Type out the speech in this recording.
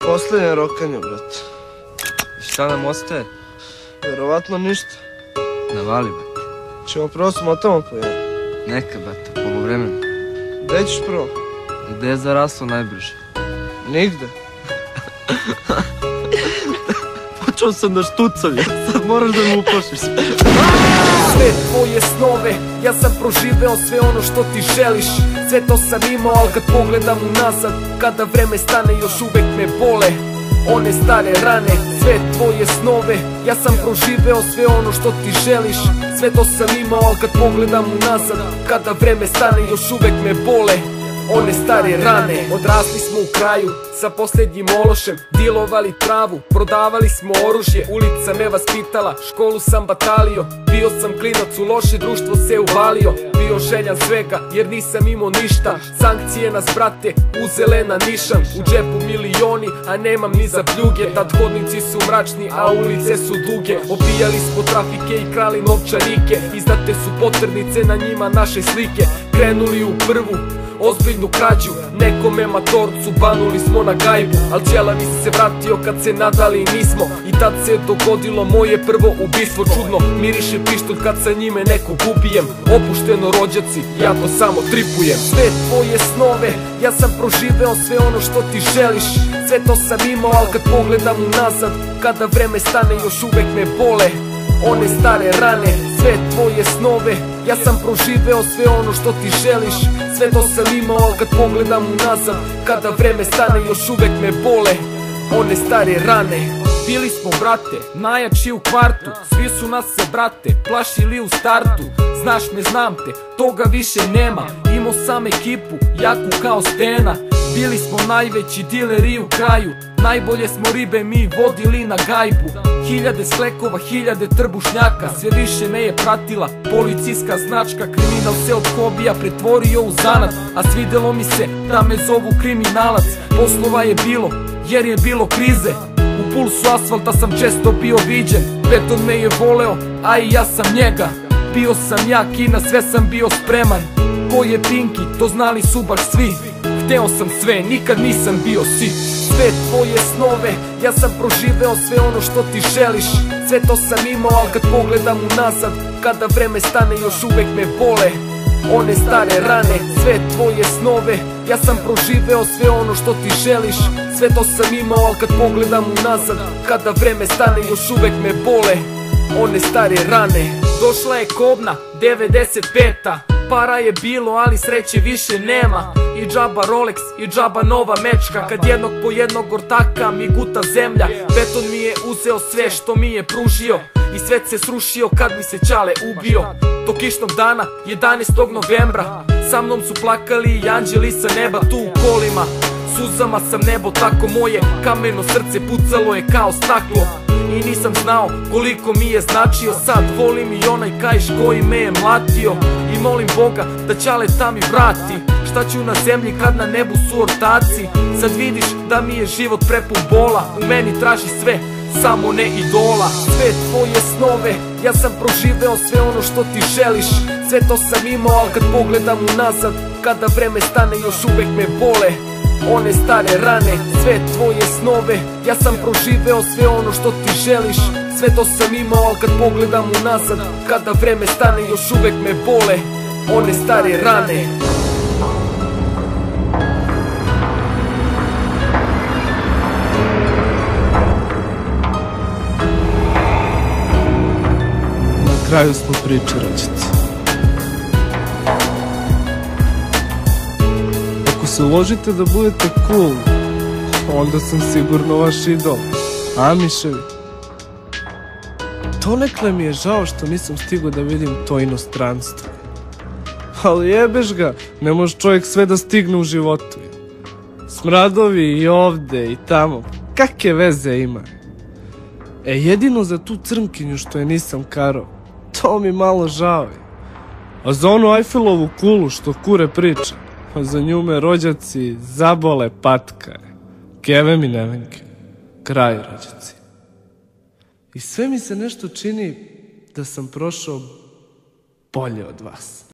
Poslednje rokanje, brate. I šta nam ostaje? Verovatno ništa. Navali, brate. Ćemo prvo smotamo po jedan. Neka, brate, polovremeno. Gde ćeš prvo? Gde je zaraslo najbrže? Nigde. Počeo sam da štucam, sad moraš da me uplašiš. Sve tvoje snove, ja sam proživeo sve ono što ti želiš. Sve to sam imao, al kad pogledam unazad, kada vreme stane još uvek me bole one stare rane. Sve tvoje snove, ja sam proživeo sve ono što ti želiš. Sve to sam imao, al kad pogledam unazad, kada vreme stane još uvek me bole one stare rane. Odrasli smo u kraju sa posljednjim ološem, dilovali travu, prodavali smo oružje. Ulica me vaspitala, školu sam batalio. Bio sam klinac, u loše društvo se uvalio. Bio željan svega jer nisam imao ništa. Sankcije nas, brate, uzele na nišan. U džepu milioni, a nemam ni za pljuge. Tad hodnici su mračni, a ulice su duge. Opijali smo trafike i krali novčanike. Izdate su poternice, na njima naše slike. Krenuli u prvu ozbiljnu krađu, nekome matorcu banuli smo na gajbu. Al ćelavi se vratio kad se nadali nismo. I tad se dogodilo moje prvo ubistvo. Čudno miriše pištolj kad sa njime nekog ubijem. Opušteno rođaci, ja to samo tripujem. Sve tvoje snove, ja sam proživeo sve ono što ti želiš. Sve to sam imao, al kad pogledam unazad, kada vreme stane još uvek me bole one stare rane. Sve tvoje snove, ja sam proživeo sve ono što ti želiš. Sve to sam imao, al kad pogledam unazad, kada vreme stane još uvek me bole one stare rane. Bili smo, brate, najjači u kvartu. Svi su nas se, brate, plašili u startu. Znaš me, znam te, toga više nema. Imao sam ekipu, jaku kao stena. Bili smo najveći dileri u kraju. Najbolje smo ribe mi vodili na gajbu. Hiljade sklekova, hiljade trbušnjaka. Sve više me je pratila policijska značka. Kriminal se od hobija pretvorio u zanat, a svidelo mi se da me zovu kriminalac. Poslova je bilo, jer je bilo krize. U pulsu asfalta sam često bio viđen. Beton me je voleo, a i ja sam njega. Bio sam jak i na sve sam bio spreman. Ko je Pinky, to znali su baš svi. Hteo sam sve, nikad nisam bio sit. Sve tvoje snove, ja sam proživeo sve ono što ti želiš. Sve to sam imao, al kad pogledam unazad, kada vreme stane još uvek me bole one stare rane. Sve tvoje snove, ja sam proživeo sve ono što ti želiš. Sve to sam imao, al kad pogledam unazad, kada vreme stane još uvek me bole one stare rane. Došla je kobna, 95-a. Para je bilo, ali sreće više nema. I džaba Rolex, i džaba nova mečka. Kad jednog po jednog ortaka mi guta zemlja. Beton mi je uzeo sve što mi je pružio. I svet se srušio kad mi se ćale ubio. Tog kišnog dana, 11. novembra, sa mnom su plakali i anđeli sa neba. Tu u kolima, suzama sam nebo tako moje. Kameno srce pucalo je kao staklo. I nisam znao koliko mi je značio. Sad volim i onaj kaiš koji me je mlatio. I molim Boga da ćaleta mi vrati. Šta ću na zemlji kad na nebu su ortaci. Sad vidiš da mi je život prepun bola. U meni traži sve, samo ne idola. Sve tvoje snove, ja sam proživeo sve ono što ti želiš. Sve to sam imao, al kad pogledam unazad, kada vreme stane još uvek me bole one stare rane. Sve tvoje snove, ja sam proživeo sve ono što ti želiš. Sve to sam imao, al kad pogledam unazad, kada vreme stane još uvek me bole one stare rane. Na kraju smo priče, rođaci. Ako se uložite da budete cool, onda sam sigurno vaš idol. A, miševi? Donekle mi je žao što nisam stigao da vidim to inostranstvo. Ali jebeš ga, ne može čovjek sve da stigne u životu. Smradovi i ovde i tamo, kakve veze ima? Jedino za tu crnkinju što je nisam karao, to mi malo žao je. A za onu Eiffelovu kulu što kure priča, za nju me rođaci zabole patka. Keve mi nevenke, kraj rođaci. I sve mi se nešto čini da sam prošao bolje od vas.